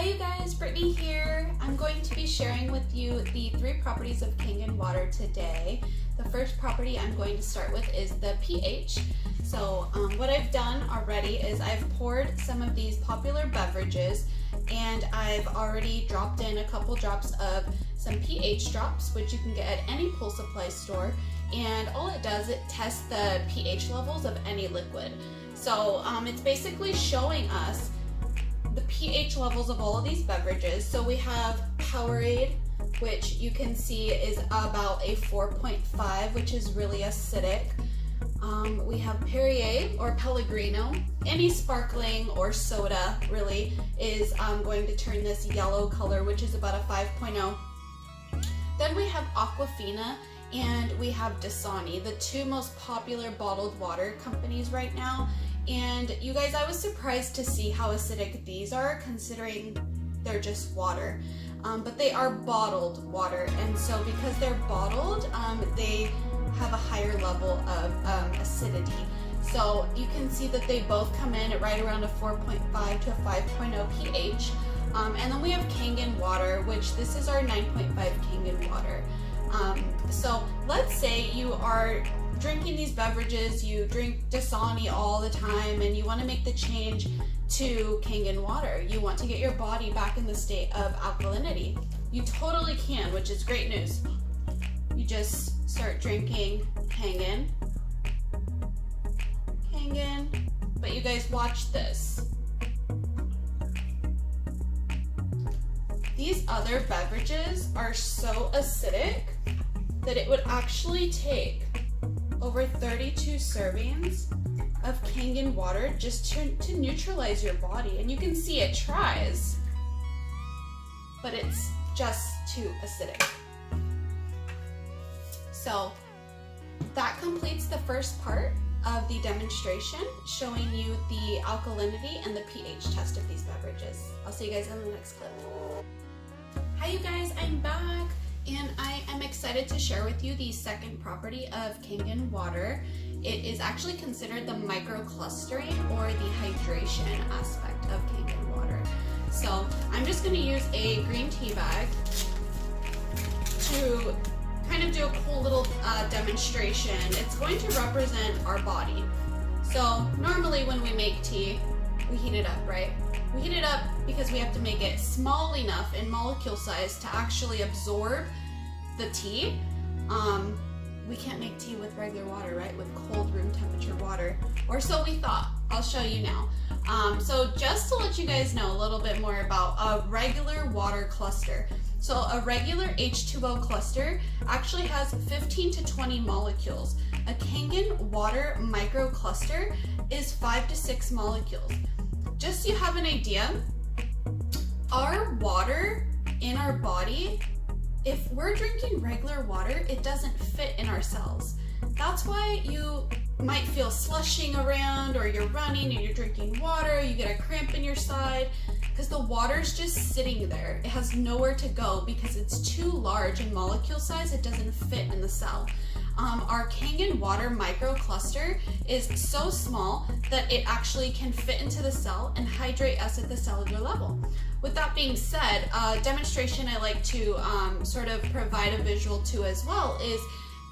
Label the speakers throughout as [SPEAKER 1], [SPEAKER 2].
[SPEAKER 1] you guys, Brittany here. I'm going to be sharing with you the 3 properties of Kangen water today. The first property I'm going to start with is the pH. So what I've done already is I've poured some of these popular beverages and I've already dropped in a couple drops of some pH drops, which you can get at any pool supply store. And all it does, it tests the pH levels of any liquid. So it's basically showing us the pH levels of all of these beverages. So we have Powerade, which you can see is about a 4.5, which is really acidic. We have Perrier or Pellegrino. Any sparkling or soda really is going to turn this yellow color, which is about a 5.0. Then we have Aquafina and we have Dasani, the 2 most popular bottled water companies right now. And you guys, I was surprised to see how acidic these are, considering they're just water. But they are bottled water, and so because they're bottled, they have a higher level of acidity. So you can see that they both come in at right around a 4.5 to a 5.0 pH. And then we have Kangen water, which this is our 9.5 Kangen water. So let's say you are drinking these beverages, you drink Dasani all the time, and you want to make the change to Kangen water. You want to get your body back in the state of alkalinity. You totally can, which is great news. You just start drinking Kangen, but you guys watch this. These other beverages are so acidic that it would actually take over 32 servings of Kangen water just to neutralize your body. And you can see it tries, but it's just too acidic. So that completes the first part of the demonstration, showing you the alkalinity and the pH test of these beverages. I'll see you guys in the next clip. Hi you guys, I'm back. And I am excited to share with you the second property of Kangen water. It is actually considered the microclustering or the hydration aspect of Kangen water. So I'm just going to use a green tea bag to kind of do a cool little demonstration. It's going to represent our body. So normally when we make tea, we heat it up, right? We heat it up because we have to make it small enough in molecule size to actually absorb the tea. We can't make tea with regular water, right? With cold room temperature water, or so we thought. I'll show you now. So just to let you guys know a little bit more about a regular water cluster. So a regular H2O cluster actually has 15 to 20 molecules. A Kangen water microcluster is 5 to 6 molecules. Just so you have an idea, our water in our body, if we're drinking regular water, it doesn't fit in our cells. That's why you might feel slushing around, or you're running and you're drinking water, you get a cramp in your side, because the water's just sitting there. It has nowhere to go because it's too large in molecule size, it doesn't fit in the cell. Our Kangen water microcluster is so small that it actually can fit into the cell and hydrate us at the cellular level. With that being said, a demonstration I like to sort of provide a visual to as well is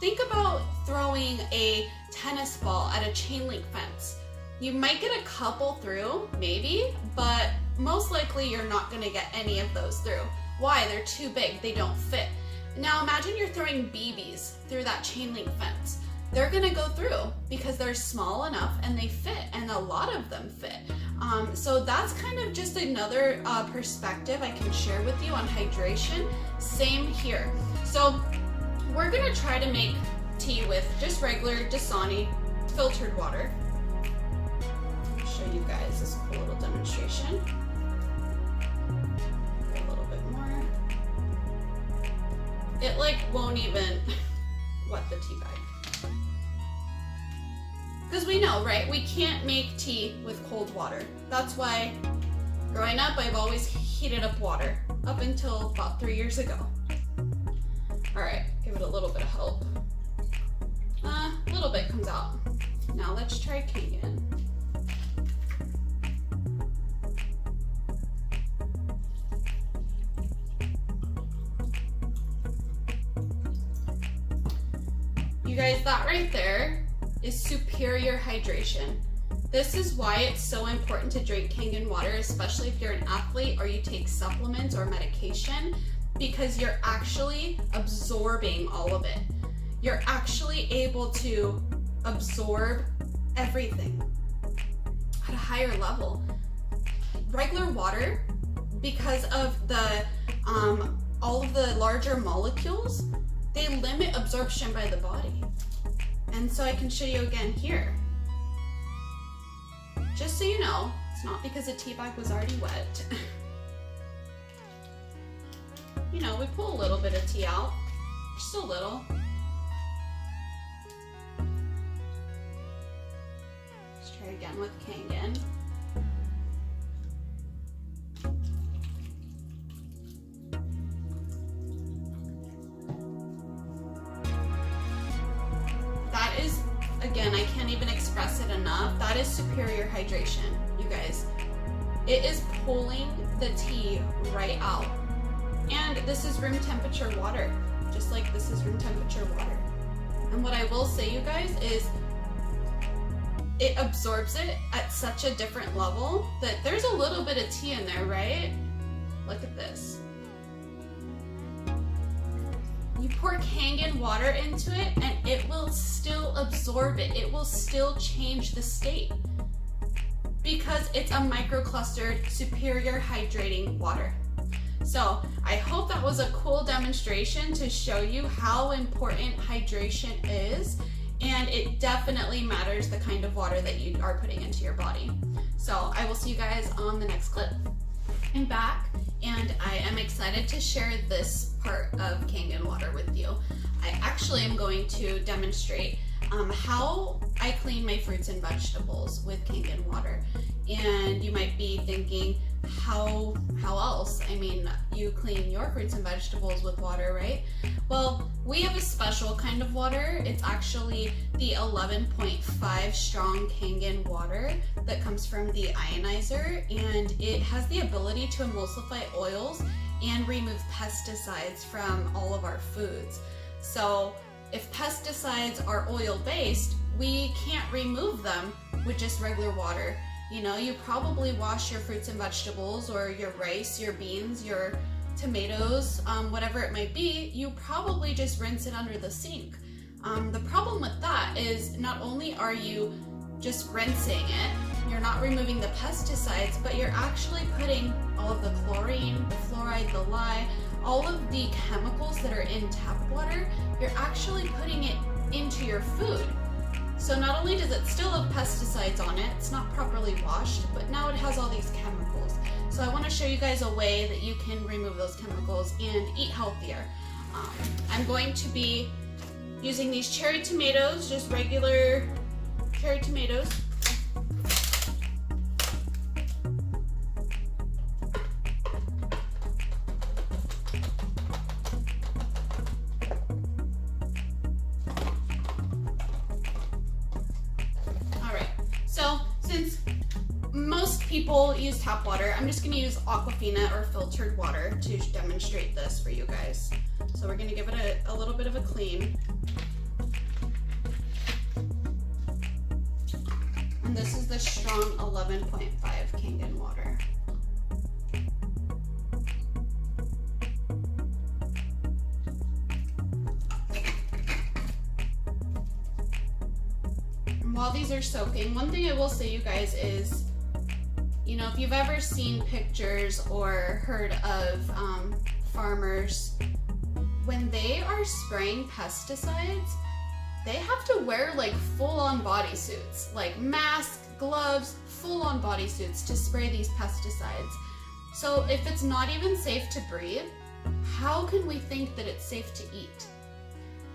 [SPEAKER 1] think about throwing a tennis ball at a chain link fence. You might get a couple through, maybe, but most likely you're not going to get any of those through. Why? They're too big, they don't fit. Now imagine you're throwing BBs through that chain link fence. They're gonna go through because they're small enough and they fit, and a lot of them fit. So that's kind of just another perspective I can share with you on hydration. Same here. So we're gonna try to make tea with just regular Dasani filtered water. I'll show you guys this cool little demonstration. It like won't even wet the tea bag. Because we know, right? We can't make tea with cold water. That's why growing up, I've always heated up water up until about 3 years ago. All right, give it a little bit of help. A little bit comes out. Now let's try Kangen. You guys, that right there is superior hydration. This is why it's so important to drink Kangen water, especially if you're an athlete or you take supplements or medication, because you're actually absorbing all of it. You're actually able to absorb everything at a higher level. Regular water, because of the all of the larger molecules, they limit absorption by the body. And so I can show you again here. Just so you know, it's not because the tea bag was already wet. You know, we pull a little bit of tea out, just a little. Let's try again with Kangen. Again, I can't even express it enough. That is superior hydration, you guys. It is pulling the tea right out. And this is room temperature water, just like this is room temperature water. And what I will say, you guys, is it absorbs it at such a different level that there's a little bit of tea in there, right? Look at this. You pour Kangen water into it and it will still absorb it. It will still change the state because it's a microclustered, superior hydrating water. So I hope that was a cool demonstration to show you how important hydration is, and it definitely matters the kind of water that you are putting into your body. So I will see you guys on the next clip. I'm back, and I am excited to share this part of Kangen water with you. I actually am going to demonstrate how I clean my fruits and vegetables with Kangen water. And you might be thinking, how else? I mean, you clean your fruits and vegetables with water, right? Well, we have a special kind of water. It's actually the 11.5 strong Kangen water that comes from the ionizer, and it has the ability to emulsify oils and remove pesticides from all of our foods. So if pesticides are oil-based, we can't remove them with just regular water. You know, you probably wash your fruits and vegetables, or your rice, your beans, your tomatoes, whatever it might be, you probably just rinse it under the sink. The problem with that is not only are you just rinsing it, you're not removing the pesticides, but you're actually putting all of the chlorine, the fluoride, the lye, all of the chemicals that are in tap water, you're actually putting it into your food. So not only does it still have pesticides on it, it's not properly washed, but now it has all these chemicals. So I want to show you guys a way that you can remove those chemicals and eat healthier. I'm going to be using these cherry tomatoes, just regular cherry tomatoes. People use tap water. I'm just going to use Aquafina or filtered water to demonstrate this for you guys. So we're going to give it a little bit of a clean. And this is the strong 11.5 Kangen water. And while these are soaking, one thing I will say, you guys, is, you know, if you've ever seen pictures or heard of farmers, when they are spraying pesticides, they have to wear like full-on bodysuits, like mask, gloves, full-on bodysuits to spray these pesticides. So if it's not even safe to breathe, how can we think that it's safe to eat?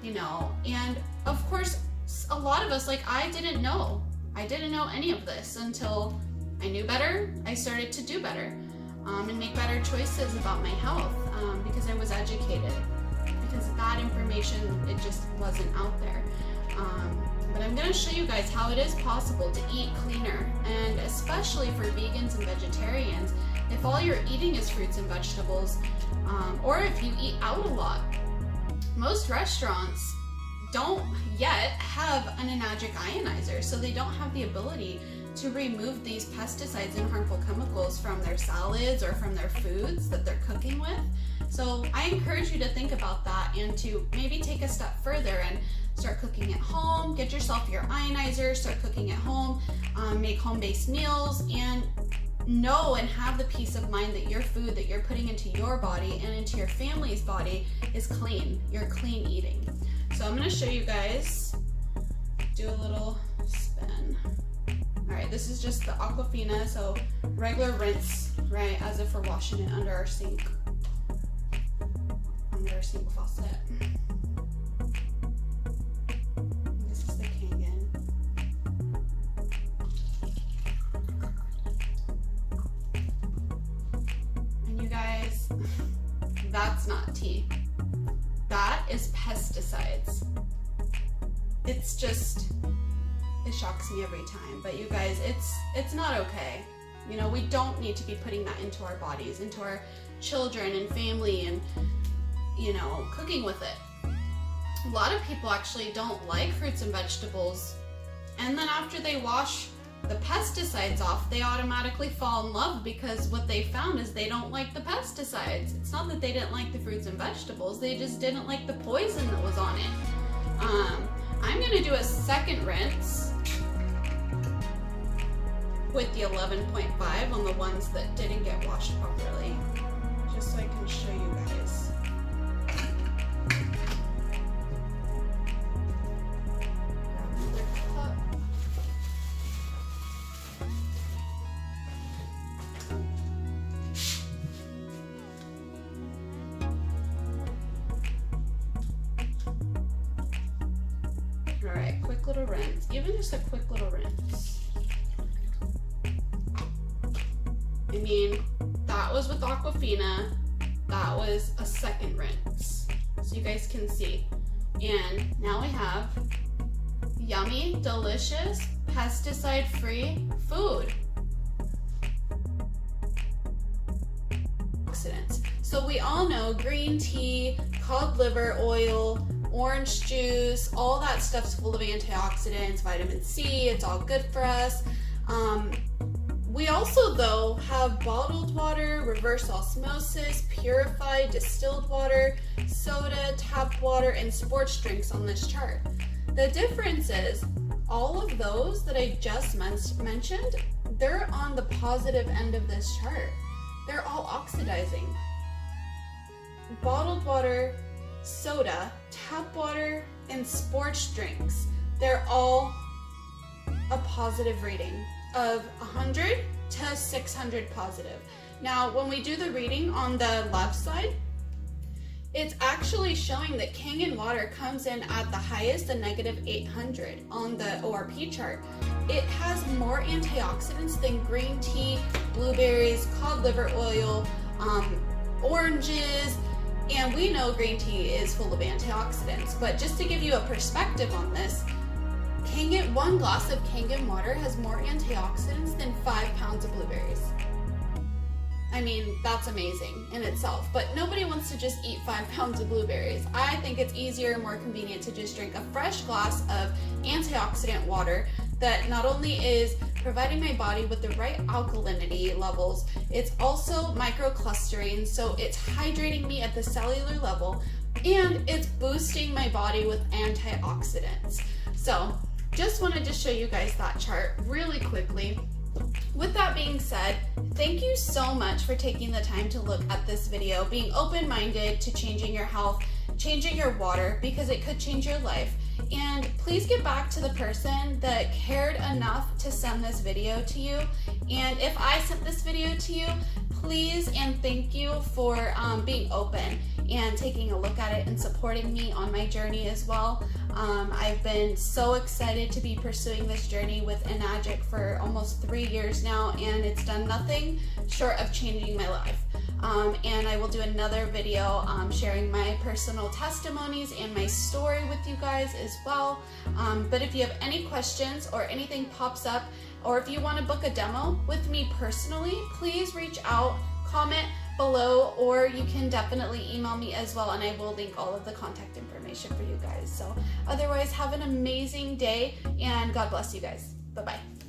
[SPEAKER 1] You know, and of course, a lot of us, like I didn't know any of this until I knew better. I started to do better and make better choices about my health because I was educated. Because that information, it just wasn't out there. But I'm going to show you guys how it is possible to eat cleaner, and especially for vegans and vegetarians, if all you're eating is fruits and vegetables, or if you eat out a lot. Most restaurants, don't yet have an enagic ionizer, so they don't have the ability to remove these pesticides and harmful chemicals from their salads or from their foods that they're cooking with. So I encourage you to think about that and to maybe take a step further and start cooking at home. Get yourself your ionizer, start cooking at home, make home-based meals, and know and have the peace of mind that your food that you're putting into your body and into your family's body is clean. You're clean eating. So I'm going to show you guys, do a little spin. All right, this is just the Aquafina, so regular rinse, right, as if we're washing it under our sink faucet. This is the Kangen. And you guys, that's not tea. That is pesticides. It's just, it shocks me every time. But you guys, it's not okay. You know, we don't need to be putting that into our bodies, into our children and family, and, you know, cooking with it. A lot of people actually don't like fruits and vegetables, and then after they wash the pesticides off, they automatically fall in love, because what they found is they don't like the pesticides. It's not that they didn't like the fruits and vegetables, they just didn't like the poison that was on it. I'm gonna do a second rinse with the 11.5 on the ones that didn't get washed properly, just so I can show you guys. Alright, quick little rinse. Even just a quick little rinse. I mean, that was with Aquafina. That was a second rinse. So you guys can see. And now we have yummy, delicious, pesticide-free food. Antioxidants. So we all know green tea, cod liver oil, orange juice, all that stuff's full of antioxidants, vitamin C, it's all good for us. We also, though, have bottled water, reverse osmosis, purified distilled water, soda, tap water, and sports drinks on this chart. The difference is, all of those that I just mentioned, they're on the positive end of this chart. They're all oxidizing. Bottled water, soda, tap water, and sports drinks, they're all a positive rating of 100 to 600 positive. Now, when we do the reading on the left side, it's actually showing that Kangen water comes in at the highest, a -800 on the ORP chart. It has more antioxidants than green tea, blueberries, cod liver oil, oranges, and we know green tea is full of antioxidants. But just to give you a perspective on this, one glass of Kangen water has more antioxidants than 5 pounds of blueberries. I mean, that's amazing in itself, but nobody wants to just eat 5 pounds of blueberries. I think it's easier and more convenient to just drink a fresh glass of antioxidant water that not only is providing my body with the right alkalinity levels, it's also microclustering, so it's hydrating me at the cellular level, and it's boosting my body with antioxidants. So, just wanted to show you guys that chart really quickly. With that being said, thank you so much for taking the time to look at this video, being open-minded to changing your health, changing your water, because it could change your life. And please get back to the person that cared enough to send this video to you. And if I sent this video to you, please and thank you for being open and taking a look at it and supporting me on my journey as well. I've been so excited to be pursuing this journey with Enagic for almost 3 years now, and it's done nothing short of changing my life. And I will do another video sharing my personal testimonies and my story with you guys as well. But if you have any questions or anything pops up, or if you want to book a demo with me personally, please reach out, comment below, or you can definitely email me as well, and I will link all of the contact information for you guys. So otherwise, have an amazing day, and God bless you guys. Bye-bye.